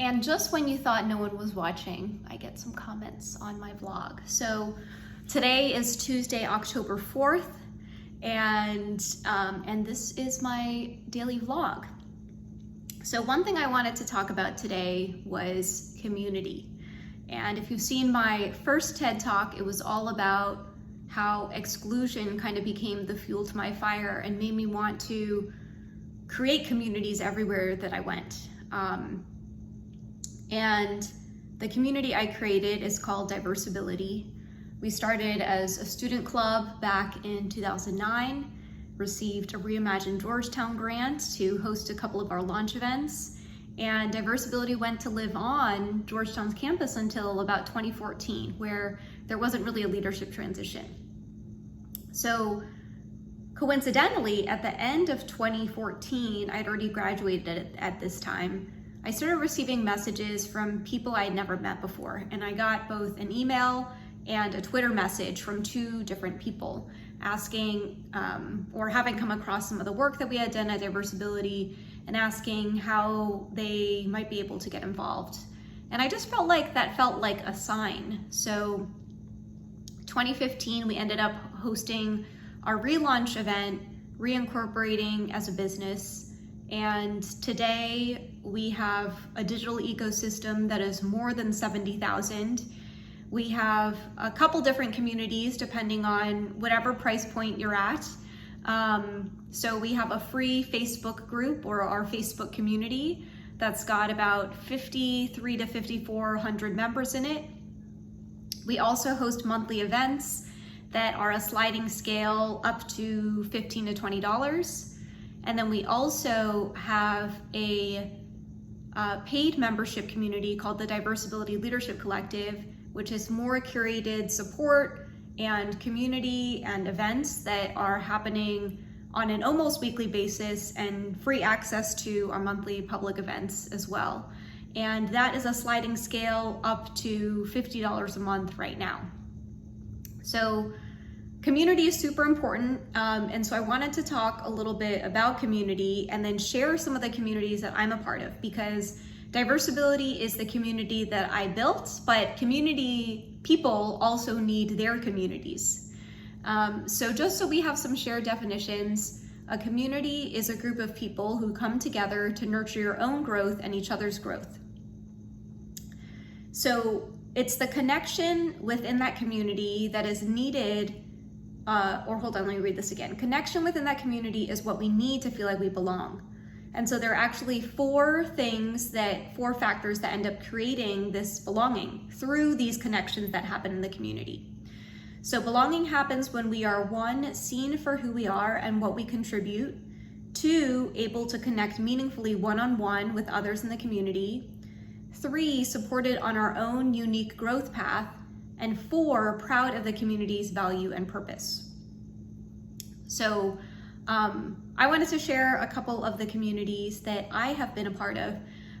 And just when you thought no one was watching, I get some comments on my vlog. So today is Tuesday, October 4th, and this is my daily vlog. So one thing I wanted to talk about today was community. And if you've seen my first TED Talk, it was all about how exclusion kind of became the fuel to my fire and made me want to create communities everywhere that I went. And the community I created is called Diversibility. We started as a student club back in 2009, received a Reimagine Georgetown grant to host a couple of our launch events, and Diversibility went to live on Georgetown's campus until about 2014, where there wasn't really a leadership transition. So coincidentally, at the end of 2014, I'd already graduated at this time, I started receiving messages from people I had never met before. And I got both an email and a Twitter message from two different people asking, or having come across some of the work that we had done at Diversibility and asking how they might be able to get involved. And I just felt like that felt like a sign. So 2015, we ended up hosting our relaunch event, reincorporating as a business. And today we have a digital ecosystem that is more than 70,000. We have a couple different communities depending on whatever price point you're at. So we have a free Facebook group, or our Facebook community, that's got about 5,300 to 5,400 members in it. We also host monthly events that are a sliding scale up to $15 to $20. And then we also have a paid membership community called the Diversibility Leadership Collective, which is more curated support and community and events that are happening on an almost weekly basis, and free access to our monthly public events as well. And that is a sliding scale up to $50 a month right now. So community is super important, and so I wanted to talk a little bit about community and then share some of the communities that I'm a part of, because Diversibility is the community that I built, but community people also need their communities. So just so we have some shared definitions, a community is a group of people who come together to nurture your own growth and each other's growth. So it's the connection within that community that is needed. Let me read this again. Connection within that community is what we need to feel like we belong. And so there are actually four factors that end up creating this belonging through these connections that happen in the community. So belonging happens when we are, one, seen for who we are and what we contribute; two, able to connect meaningfully one-on-one with others in the community; three, supported on our own unique growth path; and four, proud of the community's value and purpose. So I wanted to share a couple of the communities that I have been a part of,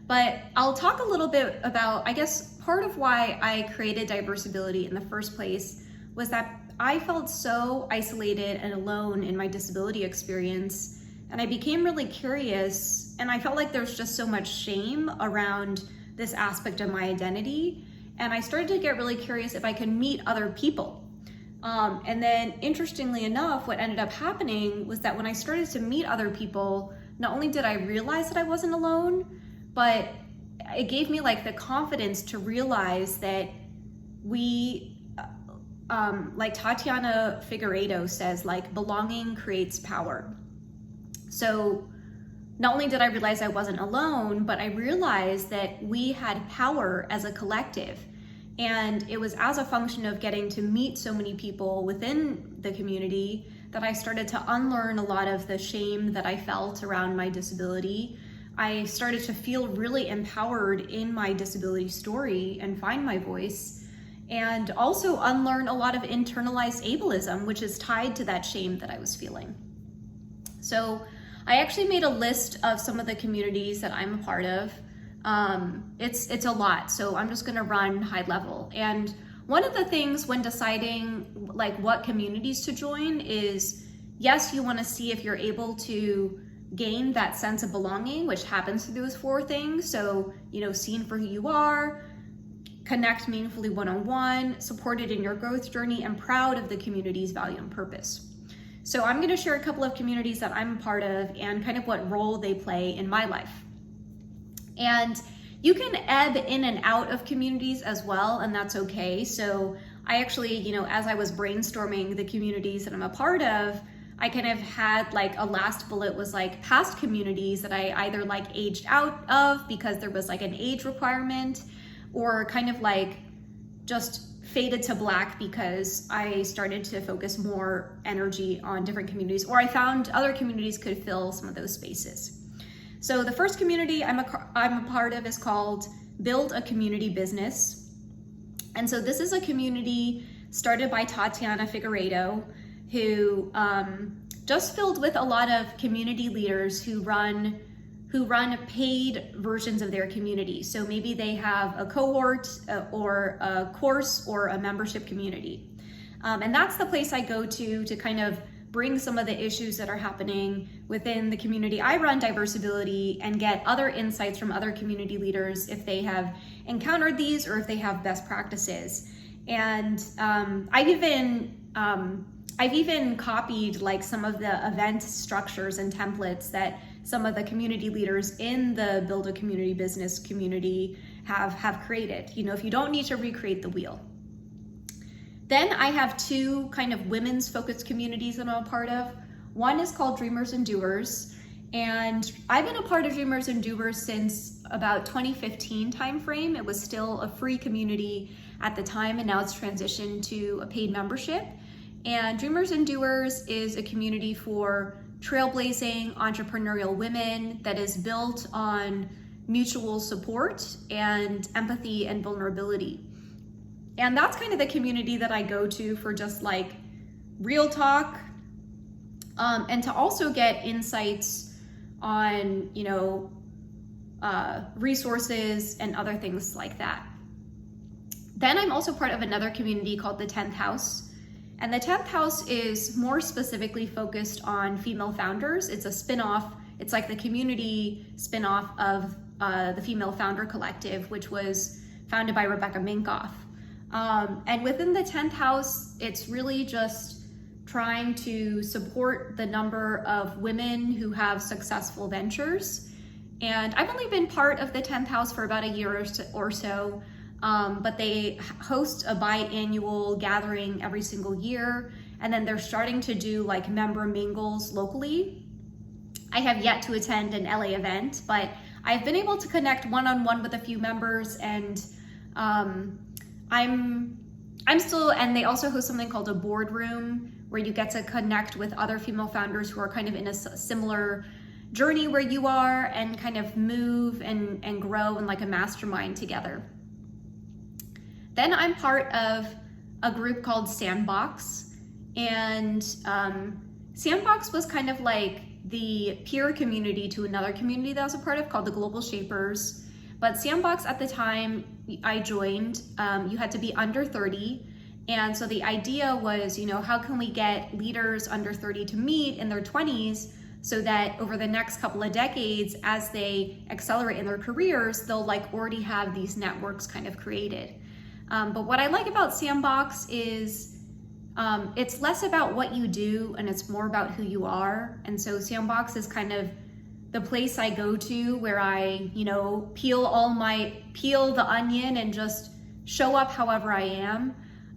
but I'll talk a little bit about, I guess, part of why I created Diversibility in the first place was that I felt so isolated and alone in my disability experience, and I became really curious, and I felt like there's just so much shame around this aspect of my identity. And I started to get really curious if I could meet other people. And then interestingly enough, what ended up happening was that when I started to meet other people, not only did I realize that I wasn't alone, but it gave me like the confidence to realize that we, like Tatiana Figueiredo says, like belonging creates power. So not only did I realize I wasn't alone, but I realized that we had power as a collective. And it was as a function of getting to meet so many people within the community that I started to unlearn a lot of the shame that I felt around my disability. I started to feel really empowered in my disability story and find my voice, and also unlearn a lot of internalized ableism, which is tied to that shame that I was feeling. So I actually made a list of some of the communities that I'm a part of. It's a lot, so I'm just gonna run high level. And one of the things when deciding like what communities to join is, yes, you wanna see if you're able to gain that sense of belonging, which happens through those 4 things. So, seen for who you are, connect meaningfully one-on-one, supported in your growth journey, and proud of the community's value and purpose. So I'm going to share a couple of communities that I'm a part of and kind of what role they play in my life. And you can ebb in and out of communities as well, and that's okay. So I actually, as I was brainstorming the communities that I'm a part of, I kind of had like a last bullet was like past communities that I either like aged out of because there was like an age requirement, or kind of like just faded to black because I started to focus more energy on different communities, or I found other communities could fill some of those spaces. So the first community I'm a part of is called Build a Community Business. And so this is a community started by Tatiana Figueiredo, who just filled with a lot of community leaders who run paid versions of their community. So maybe they have a cohort or a course or a membership community. And that's the place I go to kind of bring some of the issues that are happening within the community I run, Diversibility, and get other insights from other community leaders if they have encountered these or if they have best practices. And I've even copied like some of the event structures and templates that some of the community leaders in the Build a Community Business community have created. If you don't need to recreate the wheel. Then I have 2 kind of women's focused communities that I'm a part of. One is called Dreamers and Doers, and I've been a part of Dreamers and Doers since about 2015 timeframe. It was still a free community at the time, and now it's transitioned to a paid membership. And Dreamers and Doers is a community for trailblazing entrepreneurial women that is built on mutual support and empathy and vulnerability. And that's kind of the community that I go to for just like real talk, and to also get insights on, resources and other things like that. Then I'm also part of another community called the 10th House. And the 10th House is more specifically focused on female founders. It's a spinoff. It's like the community spinoff of the Female Founder Collective, which was founded by Rebecca Minkoff. And within the 10th House, it's really just trying to support the number of women who have successful ventures. And I've only been part of the 10th House for about a year or so. But they host a biannual gathering every single year, and then they're starting to do like member mingles locally. I have yet to attend an LA event, but I've been able to connect one-on-one with a few members, and I'm still, and they also host something called a boardroom where you get to connect with other female founders who are kind of in a similar journey where you are, and kind of move and grow in like a mastermind together. Then I'm part of a group called Sandbox, and Sandbox was kind of like the peer community to another community that I was a part of called the Global Shapers. But Sandbox at the time I joined, you had to be under 30. And so the idea was, how can we get leaders under 30 to meet in their 20s so that over the next couple of decades, as they accelerate in their careers, they'll like already have these networks kind of created. But what I like about Sandbox is it's less about what you do and it's more about who you are. And so Sandbox is kind of the place I go to where I, peel the onion and just show up however I am.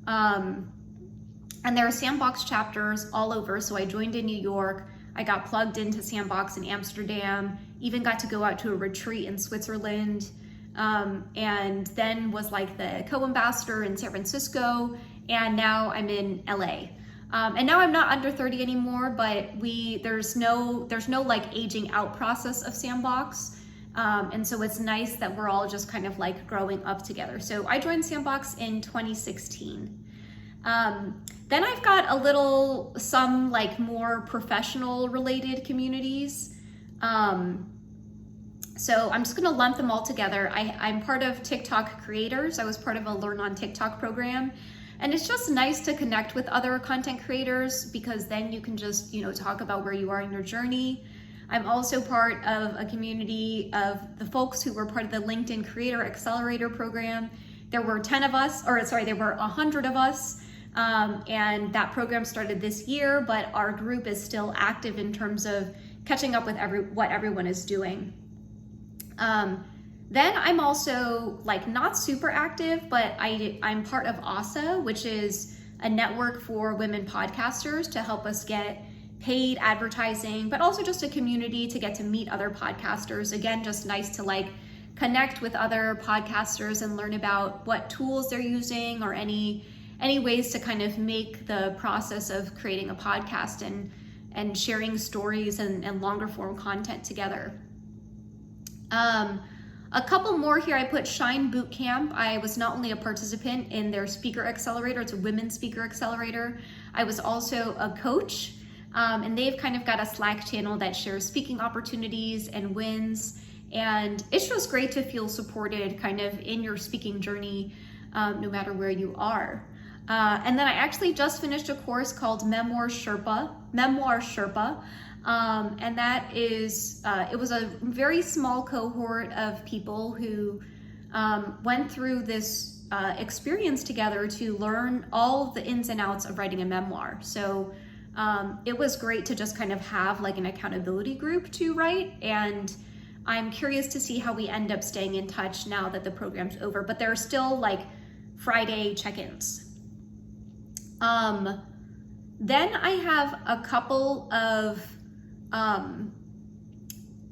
And there are Sandbox chapters all over. So I joined in New York. I got plugged into Sandbox in Amsterdam, even got to go out to a retreat in Switzerland. And then was like the co-ambassador in San Francisco, and now I'm in LA. And now I'm not under 30 anymore, but there's no like aging out process of Sandbox. And so it's nice that we're all just kind of like growing up together. So I joined Sandbox in 2016. Then I've got some like more professional related communities. So I'm just gonna lump them all together. I'm part of TikTok creators. I was part of a Learn on TikTok program. And it's just nice to connect with other content creators because then you can just, talk about where you are in your journey. I'm also part of a community of the folks who were part of the LinkedIn Creator Accelerator program. There were 10 of us, there were 100 of us, and that program started this year, but our group is still active in terms of catching up with what everyone is doing. Then I'm also like not super active, but I'm part of ASA, which is a network for women podcasters to help us get paid advertising, but also just a community to get to meet other podcasters. Again, just nice to like connect with other podcasters and learn about what tools they're using or any ways to kind of make the process of creating a podcast and sharing stories and longer form content together. A couple more here, I put Shine Bootcamp. I was not only a participant in their speaker accelerator, it's a women's speaker accelerator, I was also a coach, and they've kind of got a Slack channel that shares speaking opportunities and wins. And it's just great to feel supported kind of in your speaking journey, no matter where you are. And then I actually just finished a course called Memoir Sherpa. And that is, it was a very small cohort of people who went through this experience together to learn all the ins and outs of writing a memoir. So it was great to just kind of have like an accountability group to write, and I'm curious to see how we end up staying in touch now that the program's over, but there are still like Friday check-ins. Then I have a couple of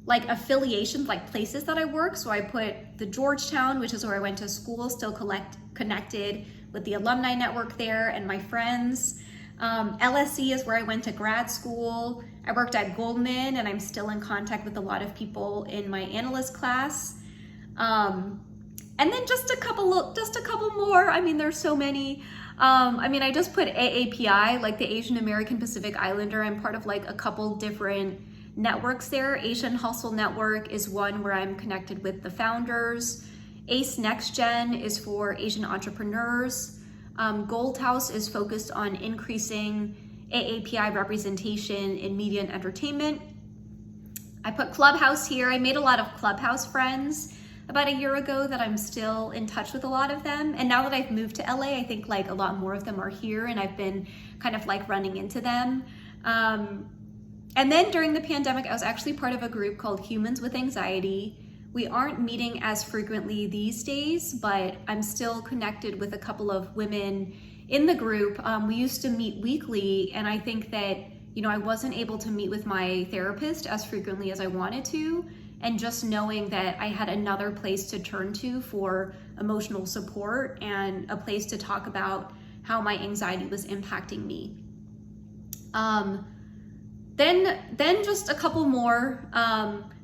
like affiliations, like places that I work. So I put the Georgetown, which is where I went to school, still connected with the alumni network there and my friends. LSE is where I went to grad school. I worked at Goldman, and I'm still in contact with a lot of people in my analyst class. And then just a couple more. I mean, there's so many. I just put AAPI, like the Asian American Pacific Islander. I'm part of like a couple different networks there. Asian Hustle Network is one where I'm connected with the founders. ACE Next Gen is for Asian entrepreneurs. Gold House is focused on increasing AAPI representation in media and entertainment. I put Clubhouse here. I made a lot of Clubhouse friends about a year ago that I'm still in touch with a lot of them. And now that I've moved to LA, I think like a lot more of them are here, and I've been kind of like running into them. And then during the pandemic, I was actually part of a group called Humans with Anxiety. We aren't meeting as frequently these days, but I'm still connected with a couple of women in the group. We used to meet weekly, and I think that, I wasn't able to meet with my therapist as frequently as I wanted to. And just knowing that I had another place to turn to for emotional support and a place to talk about how my anxiety was impacting me. Then just a couple more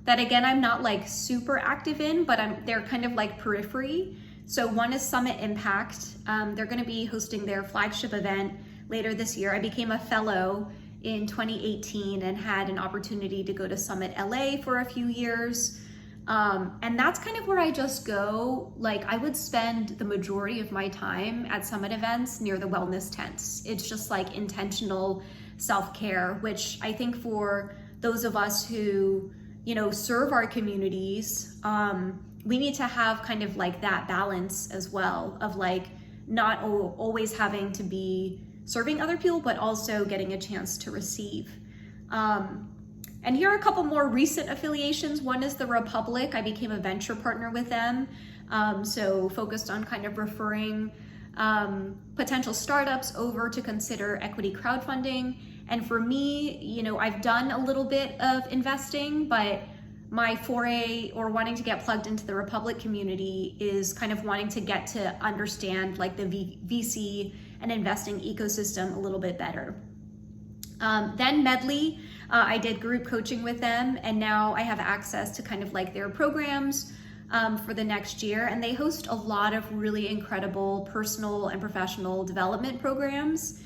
that again, I'm not like super active in, but they're kind of like periphery. So one is Summit Impact. They're gonna be hosting their flagship event later this year. I became a fellow in 2018 and had an opportunity to go to Summit LA for a few years. And that's kind of where I just go. Like I would spend the majority of my time at Summit events near the wellness tents. It's just like intentional self-care, which I think for those of us who, serve our communities, we need to have kind of like that balance as well of like not always having to be serving other people, but also getting a chance to receive. And here are a couple more recent affiliations. One is the Republic. I became a venture partner with them. So focused on kind of referring potential startups over to consider equity crowdfunding. And for me, I've done a little bit of investing, but my foray or wanting to get plugged into the Republic community is kind of wanting to get to understand like the VC and investing ecosystem a little bit better. Then Medley, I did group coaching with them, and now I have access to kind of like their programs for the next year. And they host a lot of really incredible personal and professional development programs.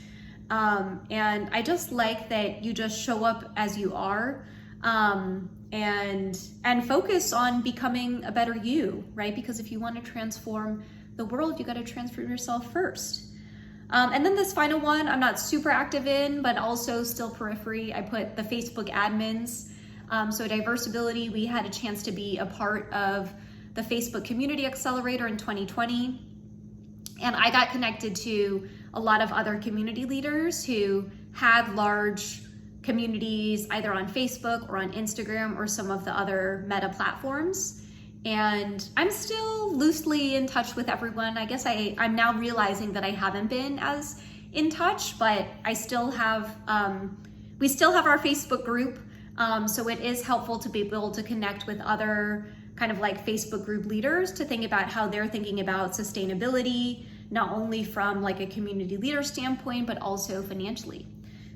And I just like that you just show up as you are, and focus on becoming a better you, right? Because if you want to transform the world, you got to transform yourself first. And then this final one, I'm not super active in, but also still periphery. I put the Facebook admins. So Diversibility, we had a chance to be a part of the Facebook Community Accelerator in 2020. And I got connected to a lot of other community leaders who had large communities either on Facebook or on Instagram or some of the other meta platforms. And I'm still loosely in touch with everyone. I guess I'm now realizing that I haven't been as in touch, but I still have, we still have our Facebook group. So it is helpful to be able to connect with other kind of like Facebook group leaders to think about how they're thinking about sustainability, not only from like a community leader standpoint, but also financially.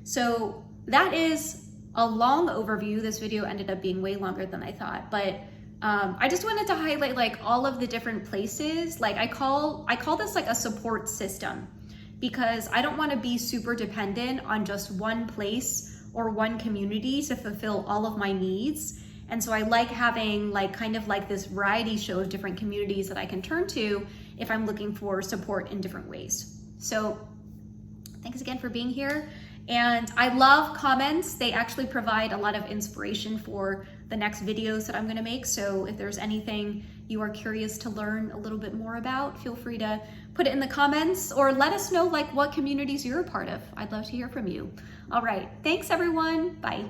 So that is a long overview. This video ended up being way longer than I thought, but I just wanted to highlight like all of the different places. Like I call this like a support system, because I don't want to be super dependent on just one place or one community to fulfill all of my needs. And so I like having like kind of like this variety show of different communities that I can turn to if I'm looking for support in different ways. So thanks again for being here. And I love comments. They actually provide a lot of inspiration for the next videos that I'm gonna make. So if there's anything you are curious to learn a little bit more about, feel free to put it in the comments or let us know like what communities you're a part of. I'd love to hear from you. All right, thanks everyone, bye.